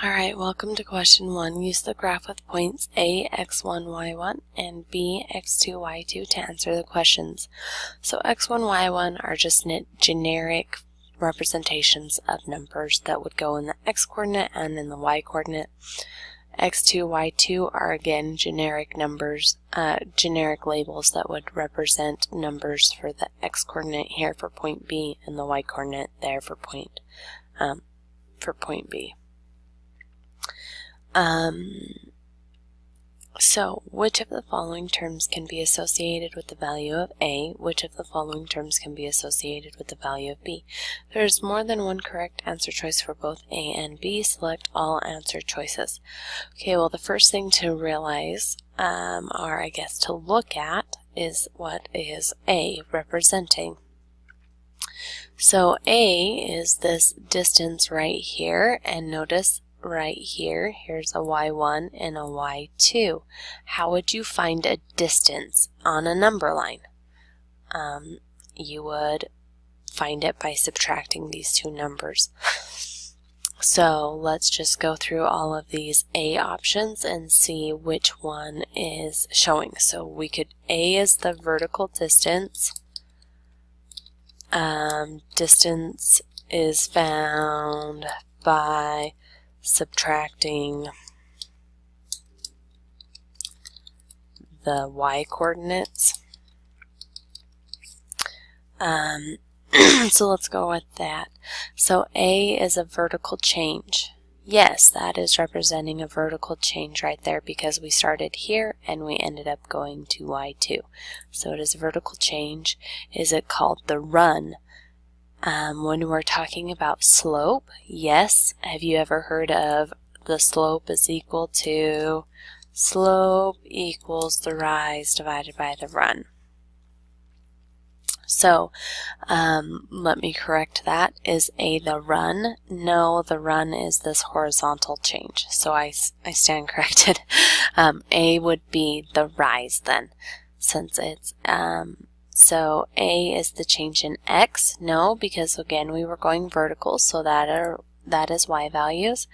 Alright, welcome to question 1. Use the graph with points A, x1, y1, and B, x2, y2 to answer the questions. So x1, y1 are just generic representations of numbers that would go in the x-coordinate and in the y-coordinate. x2, y2 are again generic numbers, generic labels that would represent numbers for the x-coordinate here for point B and the y-coordinate there for point B. So, which of the following terms can be associated with the value of A? Which of the following terms can be associated with the value of B? There is more than one correct answer choice for both A and B. Select all answer choices. Okay, well, the first thing to realize, or I guess to look at, is what is A representing. So A is this distance right here, and notice right here, here's a y1 and a y2. How would you find a distance on a number line? You would find it by subtracting these two numbers. So let's just go through all of these A options and see which one is showing. So we could, A is the vertical distance. Distance is found by subtracting the y-coordinates. So let's go with that. So A is a vertical change. Yes, that is representing a vertical change right there because we started here and we ended up going to y2. So it is a vertical change. Is it called the run? When we're talking about slope, yes. Have you ever heard of the slope is equal to slope equals the rise divided by the run? So let me correct that. Is A the run? No, the run is this horizontal change. So I stand corrected. A would be the rise then, since it's so A is the change in x. No, because again we were going vertical, so that is y values.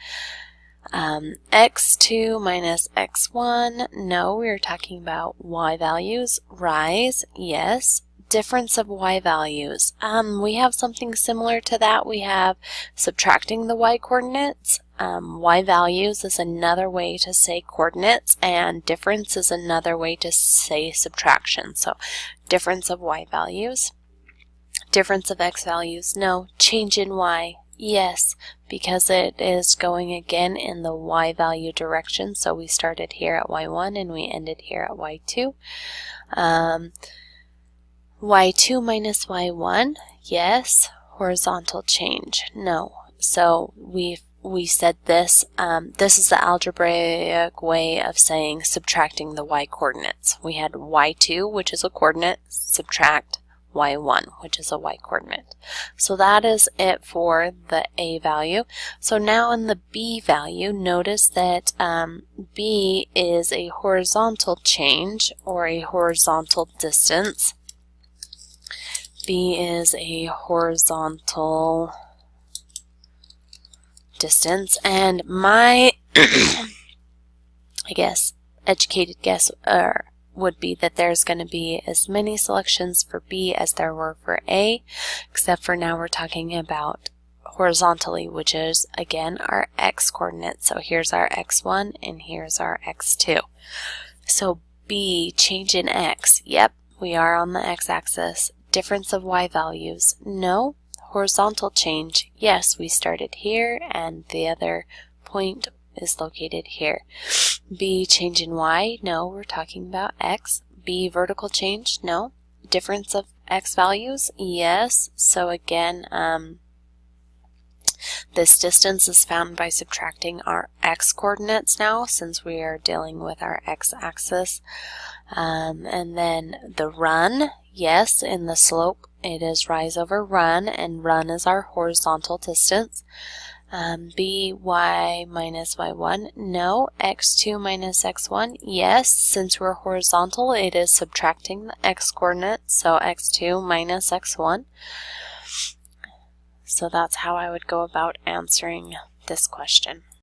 X2 minus x1. No, we are talking about y values. Rise, yes. Difference of y values. We have something similar to that. We have subtracting the y coordinates. Y values is another way to say coordinates, and difference is another way to say subtraction. So difference of y values. Difference of x values. No. Change in y. Yes, because it is going again in the y value direction. So we started here at y1 and we ended here at y2. Y2 minus y1, yes. Horizontal change, no. So we said this. This is the algebraic way of saying subtracting the y coordinates. We had y2, which is a coordinate, subtract y1, which is a y coordinate. So that is it for the A value. So now in the B value, notice that B is a horizontal change or a horizontal distance. B is a horizontal distance, and my I guess educated guess would be that there's going to be as many selections for B as there were for A, except for now we're talking about horizontally, which is again our x coordinate. So here's our x1 and here's our x2. So B, change in x. Yep, we are on the x-axis. Difference of y values. No. Horizontal change. Yes, we started here and the other point is located here. B, change in y. No, we're talking about x. B, vertical change. No. Difference of x values. Yes. So again, this distance is found by subtracting our x coordinates now, since we are dealing with our x-axis. And then the run, yes, in the slope it is rise over run, and run is our horizontal distance. B, y minus y1, no. X2 minus x1, yes, since we're horizontal it is subtracting the x coordinates, so x2 minus x1. So that's how I would go about answering this question.